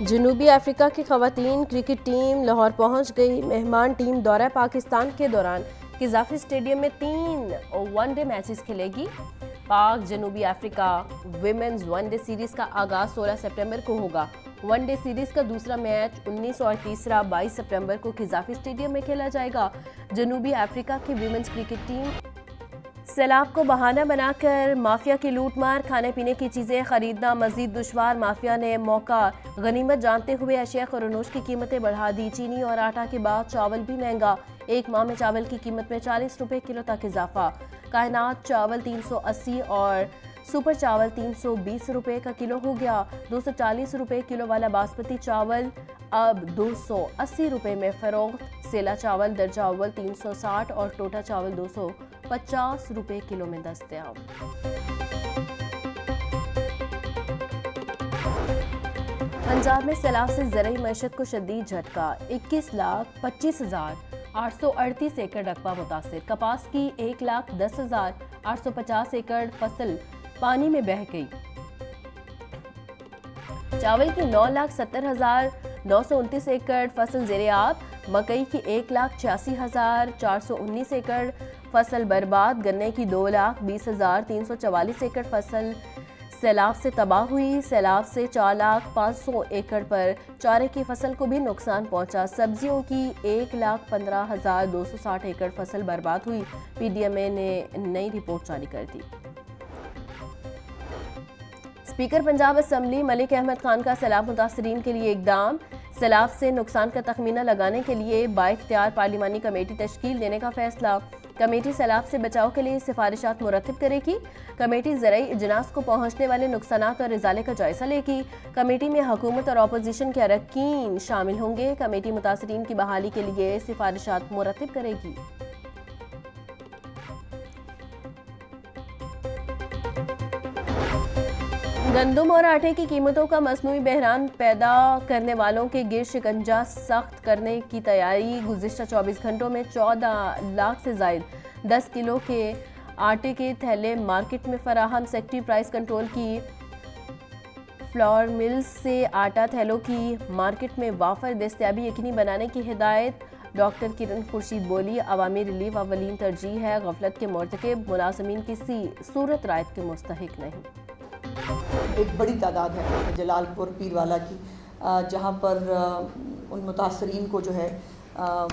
جنوبی افریقہ کی خواتین کرکٹ ٹیم لاہور پہنچ گئی۔ مہمان ٹیم دورہ پاکستان کے دوران قذافی اسٹیڈیم میں 3 ون ڈے میچز کھیلے گی۔ پاک جنوبی افریقہ ویمنز ون ڈے سیریز کا آغاز 16 سپٹمبر کو ہوگا۔ ون ڈے سیریز کا دوسرا میچ 19 اور تیسرا 22 سپٹمبر کو قذافی اسٹیڈیم میں کھیلا جائے گا۔ جنوبی افریقہ کی ویمنز کرکٹ ٹیم سیلاب کو بہانہ بنا کر مافیا کی لوٹ مار، کھانے پینے کی چیزیں خریدنا مزید دشوار۔ مافیا نے موقع غنیمت جانتے ہوئے اشیاء خورنوش کی قیمتیں بڑھا دی۔ چینی اور آٹا کے بعد چاول بھی مہنگا، ایک ماہ میں چاول کی قیمت میں 40 روپے کلو تک اضافہ۔ کائنات چاول 380 اور سپر چاول 320 روپے کا کلو ہو گیا۔ 240 روپے کلو والا باسمتی چاول اب 280 روپے میں فروخت۔ سیلا چاول درجہ اول 360 اور ٹوٹا چاول 250 روپے کلو میں دستیاب۔ پنجاب میں سیلاب سے زرعی معیشت کو شدید جھٹکا، 21,25,838 ایکڑ رقبہ متاثر۔ کپاس کی 1,10,850 ایکڑ فصل پانی میں بہہ گئی۔ چاول کی 9,70,929 ایکڑ فصل زیر آب، مکئی کی 1,86,419 ایکڑ فصل برباد، گنے کی 2,20,344 ایکڑ فصل سیلاب سے تباہ ہوئی۔ سیلاب سے 4,05,000 ایکڑ پر چارے کی فصل کو بھی نقصان پہنچا۔ سبزیوں کی 1,15,260 ایکڑ فصل برباد ہوئی۔ پی ڈی ایم اے نے نئی رپورٹ جاری کر دی۔ اسپیکر پنجاب اسمبلی ملک احمد خان کا سیلاب متاثرین کے لیے اقدام۔ سیلاب سے نقصان کا تخمینہ لگانے کے لیے بااختیار پارلیمانی کمیٹی تشکیل دینے کا فیصلہ۔ کمیٹی سیلاب سے بچاؤ کے لیے سفارشات مرتب کرے گی۔ کمیٹی زرعی اجناس کو پہنچنے والے نقصانات اور ازالے کا جائزہ لے گی۔ کمیٹی میں حکومت اور اپوزیشن کے اراکین شامل ہوں گے۔ کمیٹی متاثرین کی بحالی کے لیے سفارشات مرتب کرے گی۔ گندم اور آٹے کی قیمتوں کا مصنوعی بحران پیدا کرنے والوں کے گر شکنجہ سخت کرنے کی تیاری۔ گزشتہ 24 گھنٹوں میں 14 لاکھ سے زائد 10 کلو کے آٹے کے تھیلے مارکیٹ میں فراہم۔ سیکٹری پرائس کنٹرول کی فلور ملز سے آٹا تھیلوں کی مارکیٹ میں وافر دستیابی یقینی بنانے کی ہدایت۔ ڈاکٹر کرن خورشید بولی، عوامی ریلیف اولین ترجیح ہے، غفلت کے مرتکب ملازمین کسی صورت رعایت کے مستحق نہیں۔ ایک بڑی تعداد ہے جلال پور پیروالا کی، جہاں پر ان متاثرین کو جو ہے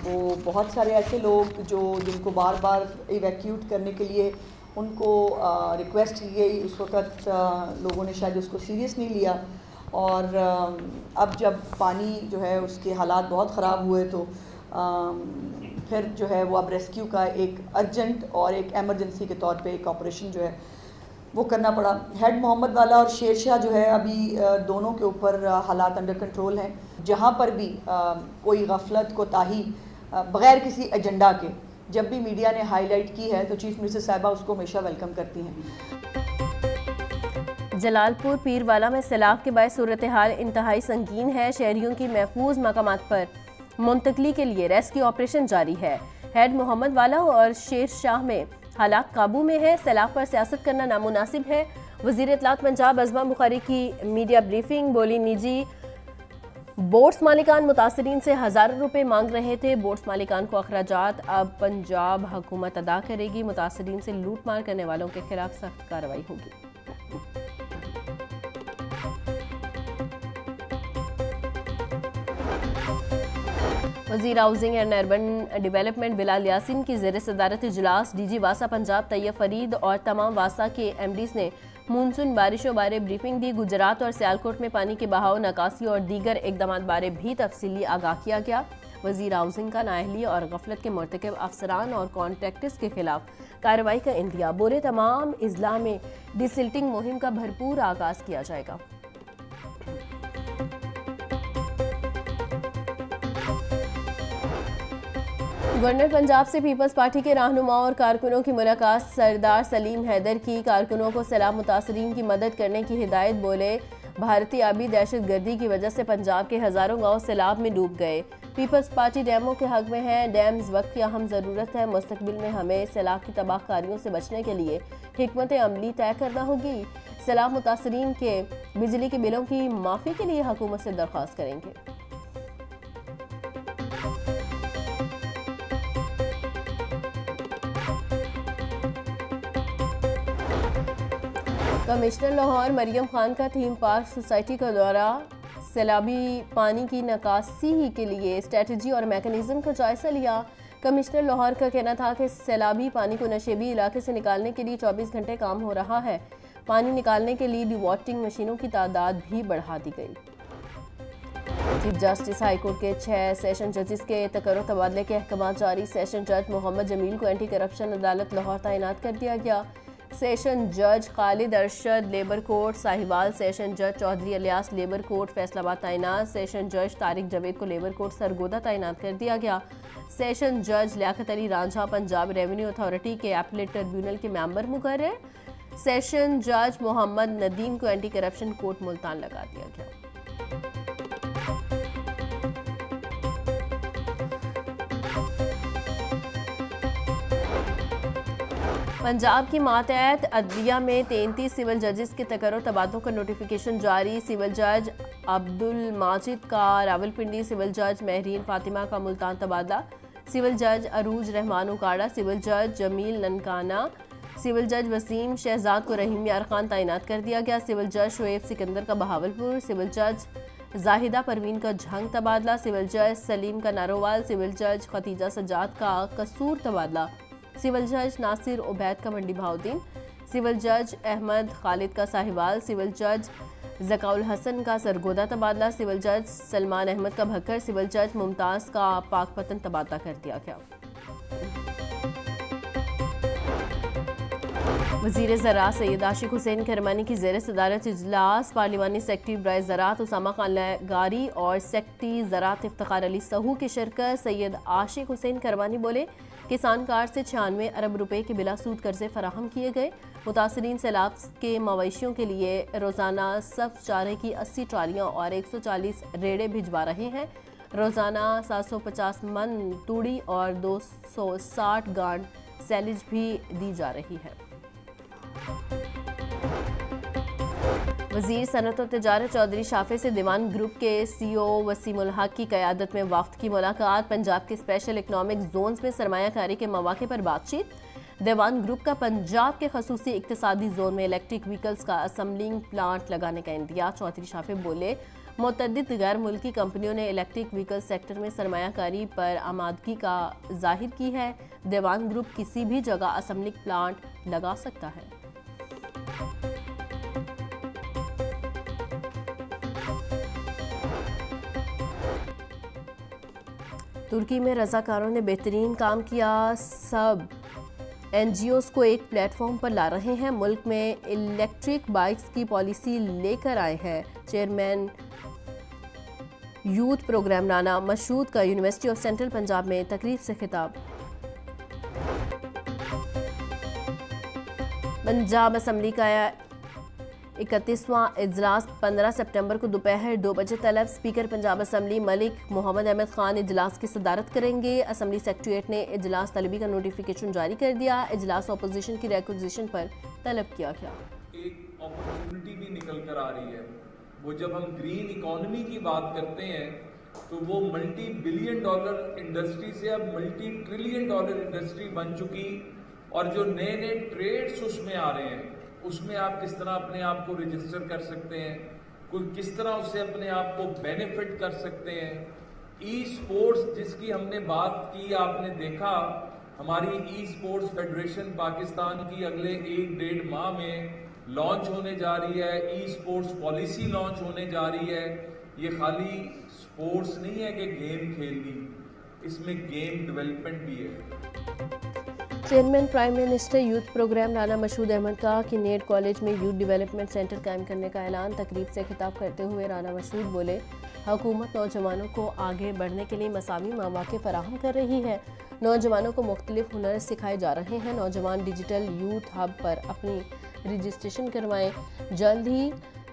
وہ بہت سارے ایسے لوگ جن کو بار بار ایویکیوٹ کرنے کے لیے ان کو ریکویسٹ کی گئی، اس وقت لوگوں نے شاید اس کو سیریس نہیں لیا، اور اب جب پانی جو ہے اس کے حالات بہت خراب ہوئے تو پھر جو ہے وہ اب ریسکیو کا ایک ارجنٹ اور ایک ایمرجنسی کے طور پہ ایک آپریشن جو ہے وہ کرنا پڑا۔ ہیڈ محمد والا اور شیر شاہ جو ہے ابھی دونوں کے اوپر حالات انڈر کنٹرول ہیں۔ جہاں پر بھی کوئی غفلت کوتاہی بغیر کسی ایجنڈا کے جب بھی میڈیا نے ہائی لائٹ کی ہے تو چیف منسٹر صاحبہ اس کو ہمیشہ ویلکم کرتی ہیں۔ جلال پور پیروالا میں سیلاب کے باعث صورتحال انتہائی سنگین ہے۔ شہریوں کی محفوظ مقامات پر منتقلی کے لیے ریسکیو آپریشن جاری ہے۔ ہیڈ محمد والا اور شیر شاہ میں حالات قابو میں ہے۔ سیلاب پر سیاست کرنا نامناسب ہے۔ وزیر اطلاعات پنجاب عظمیٰ بخاری کی میڈیا بریفنگ، بولی نجی بوٹس مالکان متاثرین سے ہزاروں روپے مانگ رہے تھے۔ بوٹس مالکان کو اخراجات اب پنجاب حکومت ادا کرے گی۔ متاثرین سے لوٹ مار کرنے والوں کے خلاف سخت کارروائی ہوگی۔ وزیر ہاؤسنگ اینڈ اربن ڈیولپمنٹ بلال یاسین کی زیر صدارت اجلاس، ڈی جی واسا پنجاب طیب فرید اور تمام واسا کے ایم ڈیز نے مونسون بارشوں بارے بریفنگ دی۔ گجرات اور سیالکوٹ میں پانی کے بہاؤ، نکاسی اور دیگر اقدامات بارے بھی تفصیلی آگاہ کیا گیا۔ وزیر ہاؤسنگ کا نااہلی اور غفلت کے مرتکب افسران اور کانٹریکٹرز کے خلاف کارروائی کا عندیہ۔ بولے تمام اضلاع میں ڈی سلٹنگ مہم کا بھرپور آغاز کیا جائے گا۔ گورنر پنجاب سے پیپلز پارٹی کے رہنماؤں اور کارکنوں کی ملاقات۔ سردار سلیم حیدر کی کارکنوں کو سیلاب متاثرین کی مدد کرنے کی ہدایت۔ بولے بھارتی آبی دہشت گردی کی وجہ سے پنجاب کے ہزاروں گاؤں سیلاب میں ڈوب گئے۔ پیپلز پارٹی ڈیموں کے حق میں ہے. ڈیمز وقت کی اہم ضرورت ہے. مستقبل میں ہمیں سیلاب کی تباہ کاریوں سے بچنے کے لیے حکمت عملی طے کرنا ہوگی. سیلاب متاثرین کے بجلی کے بلوں کی معافی کے لیے حکومت سے درخواست کریں گے. کمشنر لاہور مریم خان کا تھیم پارک سوسائٹی کا دورہ. سیلابی پانی کی نکاسی کے لیے اسٹریٹجی اور میکانزم کا جائزہ لیا. کمشنر لاہور کا کہنا تھا کہ سیلابی پانی کو نشیبی علاقے سے نکالنے کے لیے 24 گھنٹے کام ہو رہا ہے. پانی نکالنے کے لیے ڈی واٹرنگ مشینوں کی تعداد بھی بڑھا دی گئی. چیف جسٹس ہائی کورٹ کے 6 سیشن ججز کے تقرر و تبادلے کے احکامات جاری. سیشن جج محمد جمیل کو اینٹی کرپشن عدالت لاہور تعینات کر دیا گیا. سیشن جج Khalid Arshad labour court Sahiwal. Session جج Chaudhry Ilyas labour court Faisalabad تعینات. سیشن جج طارق جاوید کو لیبر کورٹ سرگودا تعینات کر دیا گیا. سیشن جج لیاقت علی رانجھا پنجاب ریونیو اتھارٹی کے اپیلیٹ ٹریبیونل کے ممبر مقرر. سیشن جج محمد ندیم کو اینٹی کرپشن کورٹ ملتان لگا دیا گیا. پنجاب کی ماتحت عدلیہ میں 33 سول ججز کے تقرر و تبادلوں کا نوٹیفیکیشن جاری. سول جج عبدالماجد کا راولپنڈی, سول جج مہرین فاطمہ کا ملتان تبادلہ. سول جج عروج رحمان اکاڑا, سول جج جمیل ننکانہ, سول جج وسیم شہزاد کو رحیم یار خان تعینات کر دیا گیا. سول جج شعیب سکندر کا بہاولپور, سول جج زاہدہ پروین کا جھنگ تبادلہ. سول جج سلیم کا نارووال, سول جج ختیجہ سجاد کا قصور تبادلہ. سول جج ناصر عبید کا منڈی بہاؤدین, سول جج احمد خالد کا ساہیوال, سول جج ذکاء الحسن کا سرگودا تبادلہ. سول جج سلمان احمد کا بھکر, سول جج ممتاز کا پاک پتن تبادلہ کر دیا گیا. وزیر زراعت سید عاشق حسین کرمانی کی زیر صدارت اجلاس. پارلیمانی سیکرٹری برائے زراعت اسامہ خان لغاری اور سیکرٹری زراعت افتخار علی سہو کی شرکت. سید عاشق حسین کرمانی بولے, کسان کارڈ سے 96 ارب روپے کے بلا سود قرضے فراہم کیے گئے. متاثرین سیلاب کے مویشیوں کے لیے روزانہ سبز چارے کی 80 ٹرالیاں اور 140 ریڑے بھجوا رہے ہیں. روزانہ 750 من توڑی اور 260 گانٹ سیلج بھی دی جا رہی ہے. وزیر صنعت و تجارت چودھری شافع سے دیوان گروپ کے سی او وسیم الحق کی قیادت میں وفد کی ملاقات. پنجاب کے اسپیشل اکنامک زونز میں سرمایہ کاری کے مواقع پر بات چیت. دیوان گروپ کا پنجاب کے خصوصی اقتصادی زون میں الیکٹرک وہیکلز کا اسمبلنگ پلانٹ لگانے کا اندیا. چودھری شافع بولے, متعدد غیر ملکی کمپنیوں نے الیکٹرک وہیکل سیکٹر میں سرمایہ کاری پر آمادگی کا ظاہر کی ہے. دیوان گروپ کسی بھی جگہ اسمبلنگ پلانٹ لگا سکتا ہے. ترکی میں رضاکاروں نے بہترین کام کیا. سب این جی اوز کو ایک پلیٹ فارم پر لا رہے ہیں. ملک میں الیکٹرک بائکس کی پالیسی لے کر آئے ہیں. چیئرمین یوتھ پروگرام رانا مشہود کا یونیورسٹی آف سینٹرل پنجاب میں تقریب سے خطاب. پنجاب اسمبلی کا 31واں اجلاس 15 سپٹمبر کو دوپہر 2 بجے طلب. اسپیکر پنجاب اسمبلی ملک محمد احمد خان اجلاس کی صدارت کریں گے. اسمبلی سیکریٹریٹ نے اجلاس طلبی کا نوٹیفیکیشن جاری کر دیا. اجلاس اپوزیشن کی ریکوزیشن پر طلب کیا گیا. ایک اپرچونٹی بھی نکل کر آ رہی ہے. وہ جب ہم گرین اکانومی کی بات کرتے ہیں تو وہ ملٹی بلین ڈالر انڈسٹری سے اب ملٹی ٹریلین ڈالر انڈسٹری بن چکی. اور جو نئے نئے ٹریڈز اس میں آ رہے ہیں, اس میں آپ کس طرح اپنے آپ کو رجسٹر کر سکتے ہیں, کس طرح اس سے اپنے آپ کو بینیفٹ کر سکتے ہیں. ای سپورٹس جس کی ہم نے بات کی, آپ نے دیکھا ہماری ای سپورٹس فیڈریشن پاکستان کی اگلے 1-1.5 ماہ میں لانچ ہونے جا رہی ہے. ای سپورٹس پالیسی لانچ ہونے جا رہی ہے. یہ خالی سپورٹس نہیں ہے کہ گیم کھیل لی, اس میں گیم ڈیولپمنٹ بھی ہے. Chairman prime minister youth programme Rana Mashhood Ahmad کا کہ نیٹ کالج میں یوتھ ڈیولپمنٹ سینٹر قائم کرنے کا اعلان. تقریب سے خطاب کرتے ہوئے رانا مشہود بولے, حکومت نوجوانوں کو آگے بڑھنے کے لیے مساوی مواقع فراہم کر رہی ہے. نوجوانوں کو مختلف ہنر سکھائے جا رہے ہیں. نوجوان ڈیجیٹل یوتھ ہب پر اپنی رجسٹریشن کروائیں. جلد ہی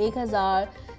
1000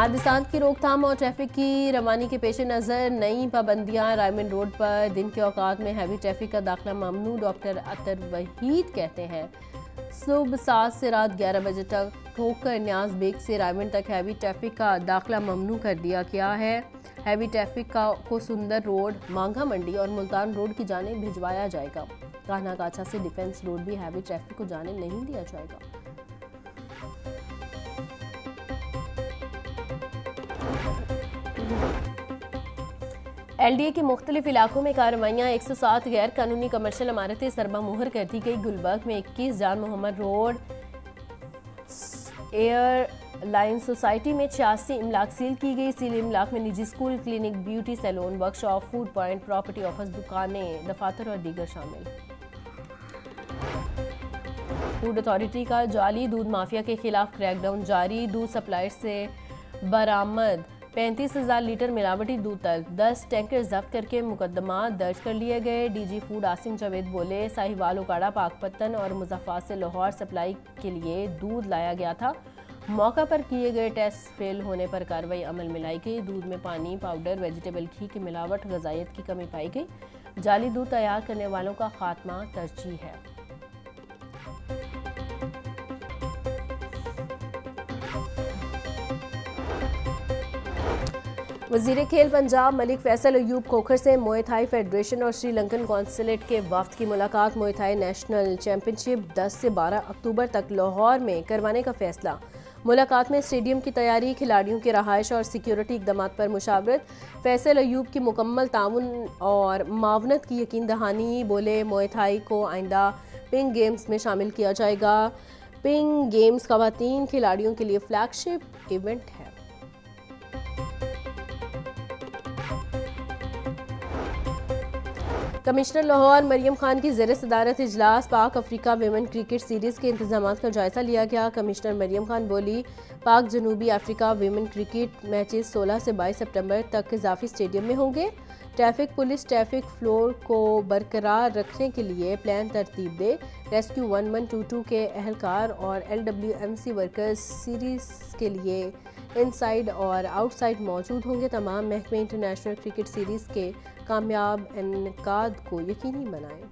حادثات کی روک تھام اور ٹریفک کی روانی کے پیش نظر نئی پابندیاں، رائمنڈ روڈ پر دن کے اوقات میں ہیوی ٹریفک کا داخلہ ممنوع۔ ڈاکٹر اطہر وحید کہتے ہیں صبح 7 سے رات 11 بجے تک ٹھوکر نیاز بیگ سے رائمنڈ تک ہیوی ٹریفک کا داخلہ ممنوع کر دیا گیا ہے۔ ہیوی ٹریفک کو سندر روڈ، مانگا منڈی اور ملتان روڈ کی جانب بھجوایا جائے گا۔ کاہنا کاچا سے ڈیفنس روڈ بھی ہیوی ٹریفک کو جانے نہیں دیا جائے گا۔ ایل ڈی اے کے مختلف علاقوں میں کارروائیاں، 107 غیر قانونی کمرشل عمارتیں سربا مہر کر دی گئی۔ گلبرگ میں 21 جان محمد روڈ ایئر لائن سوسائٹی میں 86 املاک سیل کی گئی۔ سیل املاک میں نجی school, clinic, beauty salon, workshop, food point, property office, دکانیں، دفاتر اور دیگر شامل۔ فوڈ اتھارٹی کا جعلی دودھ مافیا کے خلاف کریک ڈاؤن جاری۔ دودھ سپلائر سے برآمد 35,000 لیٹر ملاوٹی دودھ تک 10 ٹینکر ضبط کر کے مقدمات درج کر لیے گئے۔ D G food Asim Javed بولے ساہیوال، اکاڑا، پاک پتن اور مضافات سے لاہور سپلائی کے لیے دودھ لایا گیا تھا۔ موقع پر کیے گئے ٹیسٹ فیل ہونے پر کارروائی عمل میں لائی گئی۔ دودھ میں پانی، پاؤڈر، ویجیٹیبل گھی کی ملاوٹ، غذائیت کی کمی پائی گئی۔ جعلی دودھ تیار کرنے والوں کا خاتمہ ترجیح ہے۔ وزیر کھیل پنجاب ملک فیصل ایوب کھوکھر سے موئے تھائی فیڈریشن اور سری لنکن کونسلیٹ کے وفد کی ملاقات۔ موئے تھائی نیشنل چیمپئن شپ 10 سے 12 اکتوبر تک لاہور میں کروانے کا فیصلہ۔ ملاقات میں اسٹیڈیم کی تیاری، کھلاڑیوں کی رہائش اور سیکیورٹی اقدامات پر مشاورت۔ فیصل ایوب کی مکمل تعاون اور معاونت کی یقین دہانی۔ بولے موئے تھائی کو آئندہ پنک گیمز میں شامل کیا جائے گا۔ پنک گیمز خواتین کھلاڑیوں کے لیے فلیگ شپ ایونٹ ہے۔ کمشنر لاہور مریم خان کی زیر صدارت اجلاس، پاک افریقہ ویمن کرکٹ سیریز کے انتظامات کا جائزہ لیا گیا۔ کمشنر مریم خان بولی پاک جنوبی افریقہ ویمن کرکٹ میچز 16 سے 22 سپٹمبر تک قذافی اسٹیڈیم میں ہوں گے۔ ٹریفک پولیس ٹریفک فلو کو برقرار رکھنے کے لیے پلان ترتیب دے۔ ریسکیو 1122 کے اہلکار اور LWMC ورکرز سیریز کے لیے ان سائیڈ اور آؤٹ سائیڈ موجود ہوں گے۔ تمام محکمے انٹرنیشنل کرکٹ سیریز کے کامیاب انعقاد کو یقینی بنائیں۔